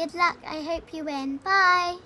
Good luck, I hope you win. Bye.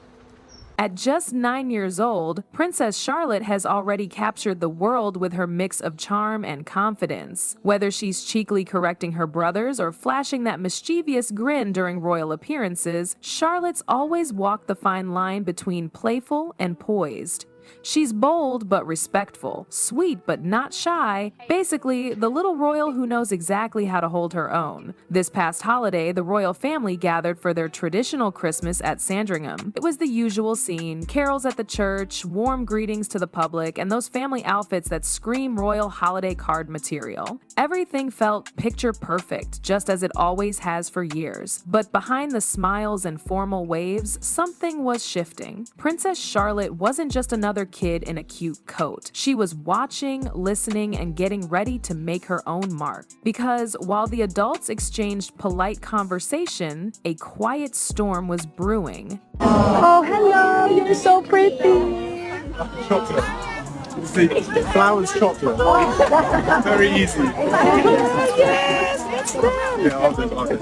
At just 9 years old, Princess Charlotte has already captured the world with her mix of charm and confidence. Whether she's cheekily correcting her brothers or flashing that mischievous grin during royal appearances, Charlotte's always walked the fine line between playful and poised. She's bold but respectful, sweet but not shy, basically the little royal who knows exactly how to hold her own. This past holiday, the royal family gathered for their traditional Christmas at Sandringham. It was the usual scene: carols at the church, warm greetings to the public, and those family outfits that scream royal holiday card material. Everything felt picture perfect, just as it always has for years. But behind the smiles and formal waves, something was shifting. Princess Charlotte wasn't just another kid in a cute coat. She was watching, listening, and getting ready to make her own mark. Because while the adults exchanged polite conversation, a quiet storm was brewing. Oh, hello, you're so pretty. Chocolate. See, flowers, chocolate. Very easy. Yes, let's go. Yeah, I'll do it.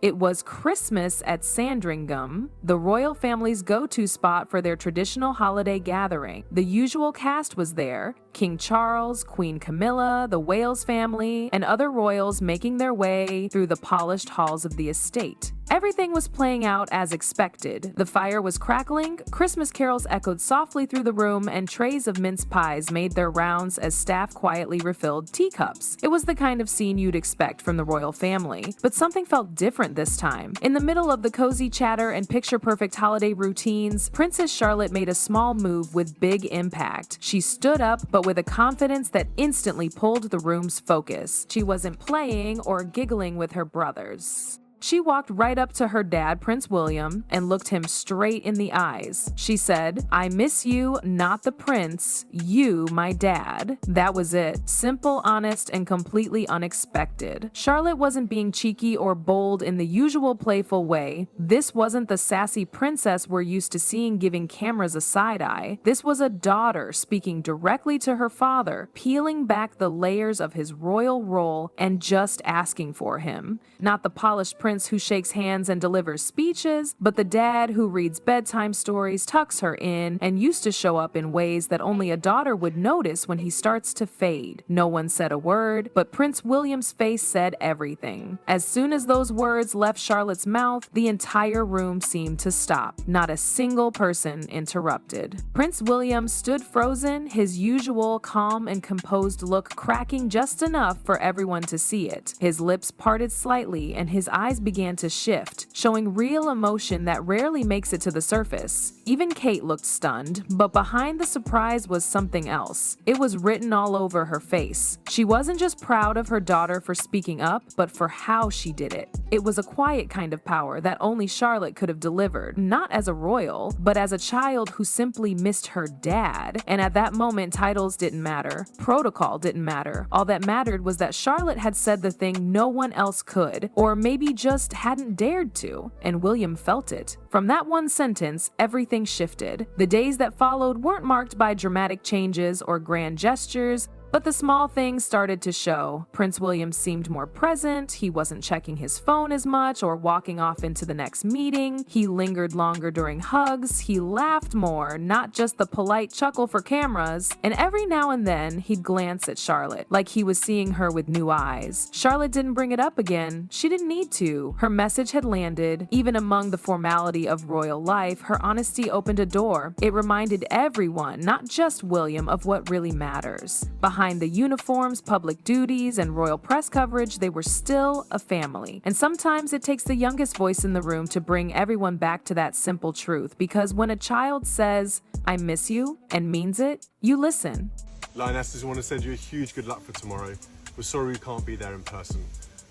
It was Christmas at Sandringham, the royal family's go-to spot for their traditional holiday gathering. The usual cast was there: King Charles, Queen Camilla, the Wales family, and other royals making their way through the polished halls of the estate. Everything was playing out as expected. The fire was crackling, Christmas carols echoed softly through the room, and trays of mince pies made their rounds as staff quietly refilled teacups. It was the kind of scene you'd expect from the royal family, but something felt different this time. In the middle of the cozy chatter and picture-perfect holiday routines, Princess Charlotte made a small move with big impact. She stood up, but with a confidence that instantly pulled the room's focus. She wasn't playing or giggling with her brothers. She walked right up to her dad, Prince William, and looked him straight in the eyes. She said, "I miss you, not the prince, you, my dad." That was it. Simple, honest, and completely unexpected. Charlotte wasn't being cheeky or bold in the usual playful way. This wasn't the sassy princess we're used to seeing giving cameras a side eye. This was a daughter speaking directly to her father, peeling back the layers of his royal role and just asking for him. Not the polished prince who shakes hands and delivers speeches, but the dad who reads bedtime stories, tucks her in, and used to show up in ways that only a daughter would notice when he starts to fade. No one said a word, but Prince William's face said everything. As soon as those words left Charlotte's mouth, the entire room seemed to stop. Not a single person interrupted. Prince William stood frozen, his usual calm and composed look cracking just enough for everyone to see it. His lips parted slightly and his eyes began to shift, showing real emotion that rarely makes it to the surface. Even Kate looked stunned, but behind the surprise was something else. It was written all over her face. She wasn't just proud of her daughter for speaking up, but for how she did it. It was a quiet kind of power that only Charlotte could have delivered, not as a royal, but as a child who simply missed her dad. And at that moment, titles didn't matter. Protocol didn't matter. All that mattered was that Charlotte had said the thing no one else could, or maybe just hadn't dared to, and William felt it. From that one sentence, everything shifted. The days that followed weren't marked by dramatic changes or grand gestures, but the small things started to show. Prince William seemed more present, he wasn't checking his phone as much or walking off into the next meeting, he lingered longer during hugs, he laughed more, not just the polite chuckle for cameras, and every now and then he'd glance at Charlotte, like he was seeing her with new eyes. Charlotte didn't bring it up again, she didn't need to. Her message had landed. Even among the formality of royal life, her honesty opened a door. It reminded everyone, not just William, of what really matters. Behind the uniforms, public duties, and royal press coverage, they were still a family. And sometimes it takes the youngest voice in the room to bring everyone back to that simple truth, because when a child says, "I miss you," and means it, you listen. Lionesses, want to send you a huge good luck for tomorrow. We're sorry we can't be there in person,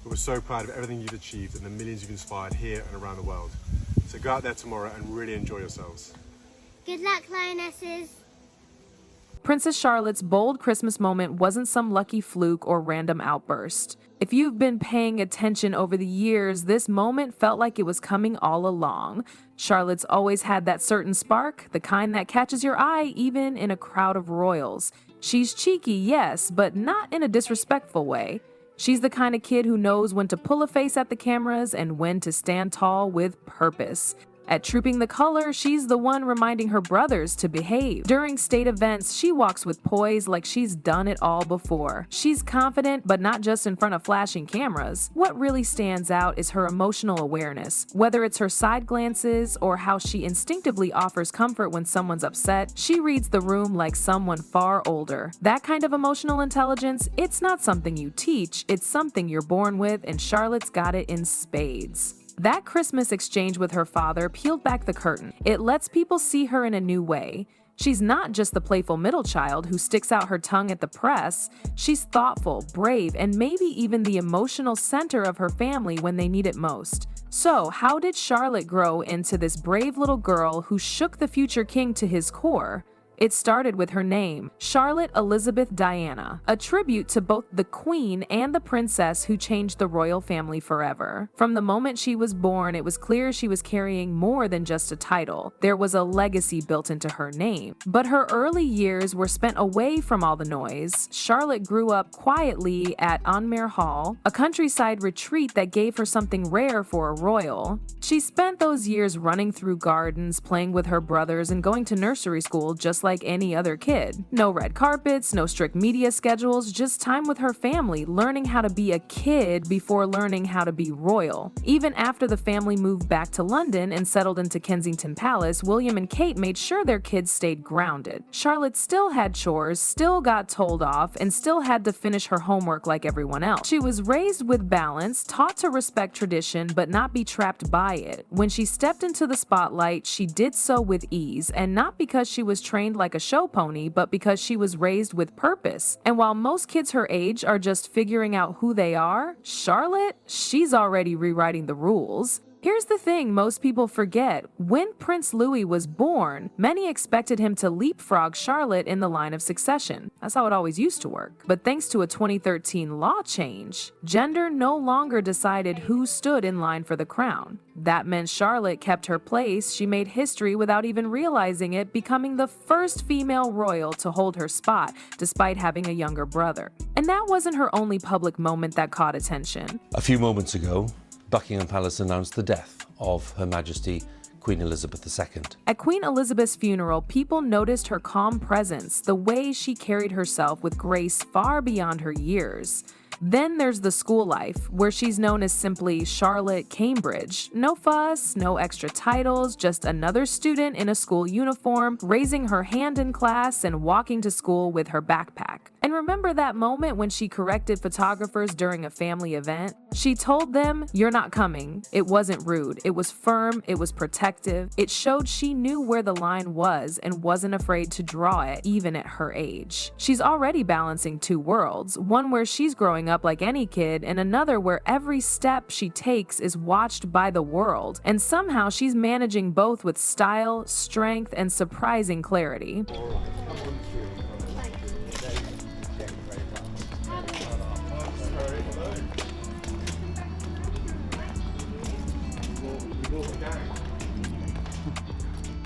but we're so proud of everything you've achieved and the millions you've inspired here and around the world. So go out there tomorrow and really enjoy yourselves. Good luck, Lionesses. Princess Charlotte's bold Christmas moment wasn't some lucky fluke or random outburst. If you've been paying attention over the years, this moment felt like it was coming all along. Charlotte's always had that certain spark, the kind that catches your eye even in a crowd of royals. She's cheeky, yes, but not in a disrespectful way. She's the kind of kid who knows when to pull a face at the cameras and when to stand tall with purpose. At Trooping the Color, she's the one reminding her brothers to behave. During state events, she walks with poise like she's done it all before. She's confident, but not just in front of flashing cameras. What really stands out is her emotional awareness. Whether it's her side glances or how she instinctively offers comfort when someone's upset, she reads the room like someone far older. That kind of emotional intelligence, it's not something you teach, it's something you're born with, and Charlotte's got it in spades. That Christmas exchange with her father peeled back the curtain. It lets people see her in a new way. She's not just the playful middle child who sticks out her tongue at the press. She's thoughtful, brave, and maybe even the emotional center of her family when they need it most. So, how did Charlotte grow into this brave little girl who shook the future king to his core? It started with her name, Charlotte Elizabeth Diana, a tribute to both the queen and the princess who changed the royal family forever. From the moment she was born, it was clear she was carrying more than just a title. There was a legacy built into her name. But her early years were spent away from all the noise. Charlotte grew up quietly at Anmer Hall, a countryside retreat that gave her something rare for a royal. She spent those years running through gardens, playing with her brothers, and going to nursery school just like any other kid. No red carpets, no strict media schedules, just time with her family, learning how to be a kid before learning how to be royal. Even after the family moved back to London and settled into Kensington Palace, William and Kate made sure their kids stayed grounded. Charlotte still had chores, still got told off, and still had to finish her homework like everyone else. She was raised with balance, taught to respect tradition, but not be trapped by it. When she stepped into the spotlight, she did so with ease, and not because she was trained like a show pony, but because she was raised with purpose. And while most kids her age are just figuring out who they are, Charlotte, she's already rewriting the rules. Here's the thing most people forget. When Prince Louis was born, many expected him to leapfrog Charlotte in the line of succession. That's how it always used to work. But thanks to a 2013 law change, gender no longer decided who stood in line for the crown. That meant Charlotte kept her place. She made history without even realizing it, becoming the first female royal to hold her spot, despite having a younger brother. And that wasn't her only public moment that caught attention. A few moments ago, Buckingham Palace announced the death of Her Majesty Queen Elizabeth II. At Queen Elizabeth's funeral, people noticed her calm presence, the way she carried herself with grace far beyond her years. Then there's the school life, where she's known as simply Charlotte Cambridge. No fuss, no extra titles, just another student in a school uniform, raising her hand in class and walking to school with her backpack. And remember that moment when she corrected photographers during a family event? She told them, "You're not coming." It wasn't rude. It was firm. It was protective. It showed she knew where the line was and wasn't afraid to draw it, even at her age. She's already balancing two worlds, one where she's growing up like any kid, and another where every step she takes is watched by the world. And somehow she's managing both with style, strength, and surprising clarity.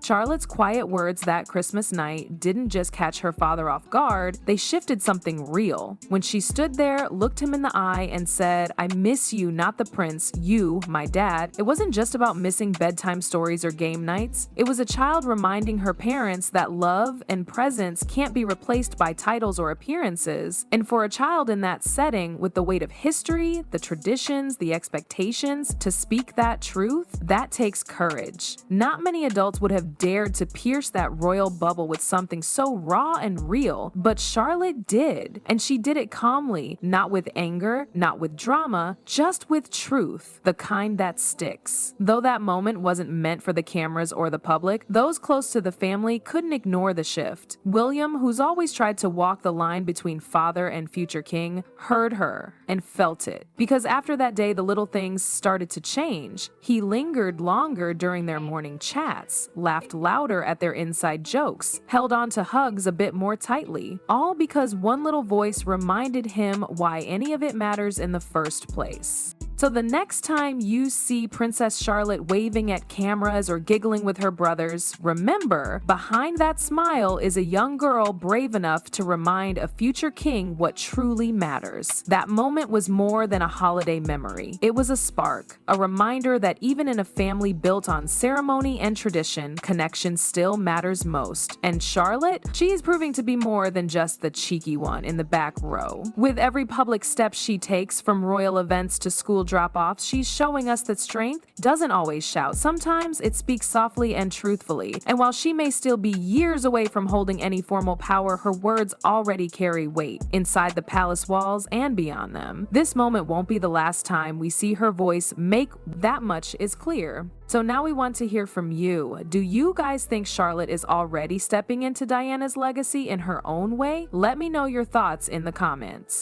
Charlotte's quiet words that Christmas night didn't just catch her father off guard, they shifted something real. When she stood there, looked him in the eye, and said, "I miss you, not the prince, you, my dad," it wasn't just about missing bedtime stories or game nights. It was a child reminding her parents that love and presence can't be replaced by titles or appearances. And for a child in that setting, with the weight of history, the traditions, the expectations, to speak that truth, that takes courage. Not many adults would have dared to pierce that royal bubble with something so raw and real, but Charlotte did. And she did it calmly, not with anger, not with drama, just with truth, the kind that sticks. Though that moment wasn't meant for the cameras or the public, those close to the family couldn't ignore the shift. William, who's always tried to walk the line between father and future king, heard her and felt it. Because after that day, the little things started to change. He lingered longer during their morning chats, laughed louder at their inside jokes, held on to hugs a bit more tightly, all because one little voice reminded him why any of it matters in the first place. So the next time you see Princess Charlotte waving at cameras or giggling with her brothers, remember, behind that smile is a young girl brave enough to remind a future king what truly matters. That moment was more than a holiday memory. It was a spark, a reminder that even in a family built on ceremony and tradition, connection still matters most. And Charlotte, she's proving to be more than just the cheeky one in the back row. With every public step she takes, from royal events to school drop-offs, she's showing us that strength doesn't always shout. Sometimes it speaks softly and truthfully. And while she may still be years away from holding any formal power, her words already carry weight inside the palace walls and beyond them. This moment won't be the last time we see her voice make that much is clear. So now we want to hear from you. Do you guys think Charlotte is already stepping into Diana's legacy in her own way? Let me know your thoughts in the comments.